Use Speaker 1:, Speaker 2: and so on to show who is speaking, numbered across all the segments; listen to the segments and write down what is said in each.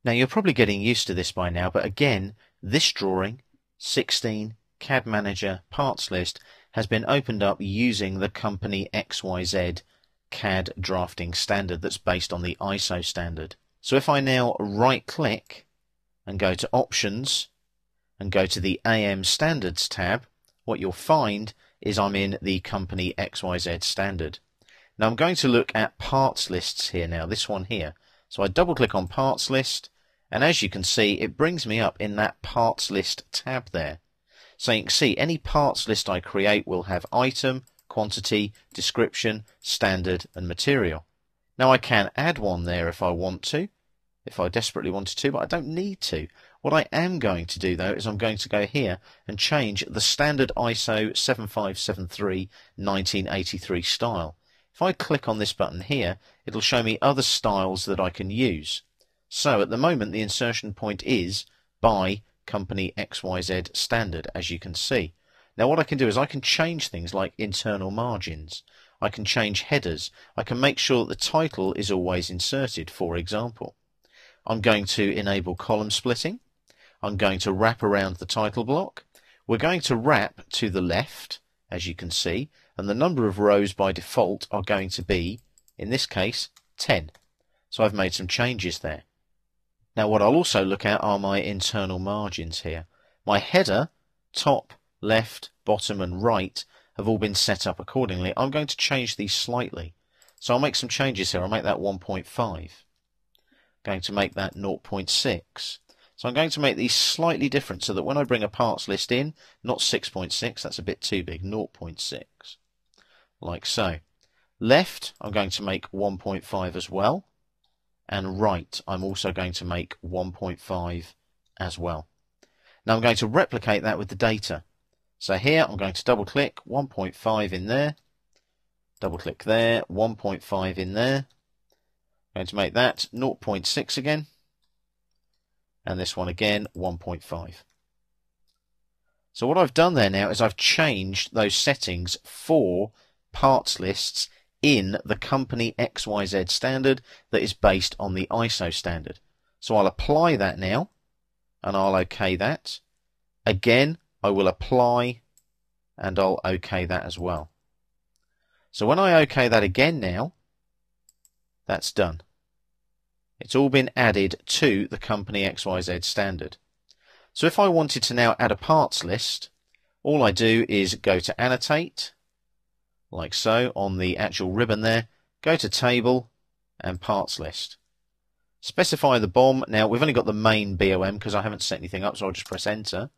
Speaker 1: Now you're probably getting used to this by now, but again, this drawing, 16, CAD Manager, Parts List, has been opened up using the company XYZ CAD drafting standard that's based on the ISO standard. So if I now right click and go to Options and go to the AM Standards tab, what you'll find is I'm in the company XYZ standard. Now I'm going to look at parts lists here now, this one here. So I double click on Parts List, and as you can see it brings me up in that Parts List tab there. So you can see any parts list I create will have item, quantity, description, standard and material. Now I can add one there if I want to, if I desperately wanted to, but I don't need to. What I am going to do though is I'm going to go here and change the standard ISO 7573 1983 style. If I click on this button here, it'll show me other styles that I can use. So at the moment the insertion point is by company XYZ standard, as you can see. Now what I can do is I can change things like internal margins. I can change headers. I can make sure that the title is always inserted, for example. I'm going to enable column splitting. I'm going to wrap around the title block. We're going to wrap to the left, as you can see, and the number of rows by default are going to be, in this case, 10. So I've made some changes there. Now what I'll also look at are my internal margins here. My header, top, left, bottom and right have all been set up accordingly. I'm going to change these slightly. So I'll make some changes here. I'll make that 1.5. Going to make that 0.6. So I'm going to make these slightly different so that when I bring a parts list in, not 6.6, that's a bit too big, 0.6. Like so. Left, I'm going to make 1.5 as well. And right, I'm also going to make 1.5 as well. Now I'm going to replicate that with the data. So here I'm going to double click 1.5 in there, double click there, 1.5 in there. I'm going to make that 0.6 again, and this one again 1.5. So what I've done there now is I've changed those settings for parts lists in the company XYZ standard that is based on the ISO standard. So I'll apply that now and I'll OK that. Again, I will apply and I'll OK that as well. So when I OK that again now, that's done. It's all been added to the company XYZ standard. So if I wanted to now add a parts list, all I do is go to Annotate, like so, on the actual ribbon there, go to Table and Parts List. Specify the BOM. Now we've only got the main BOM because I haven't set anything up, so I'll just press Enter.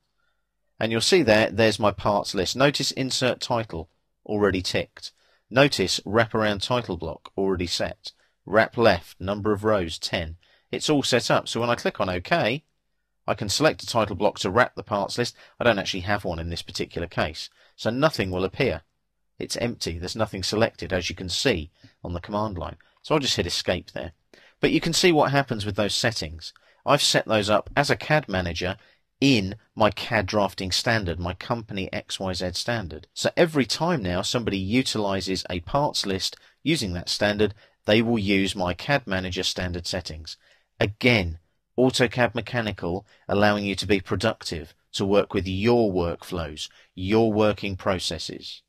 Speaker 1: And you'll see there's my parts list. Notice Insert Title, already ticked. Notice Wraparound Title Block, already set. Wrap Left, number of rows, 10. It's all set up, so when I click on OK, I can select a title block to wrap the parts list. I don't actually have one in this particular case, so nothing will appear. It's empty, there's nothing selected, as you can see on the command line. So I'll just hit Escape there. But you can see what happens with those settings. I've set those up as a CAD manager in my CAD drafting standard, my company XYZ standard. So every time now somebody utilizes a parts list using that standard, they will use my CAD manager standard settings. Again, AutoCAD Mechanical allowing you to be productive, to work with your workflows, your working processes.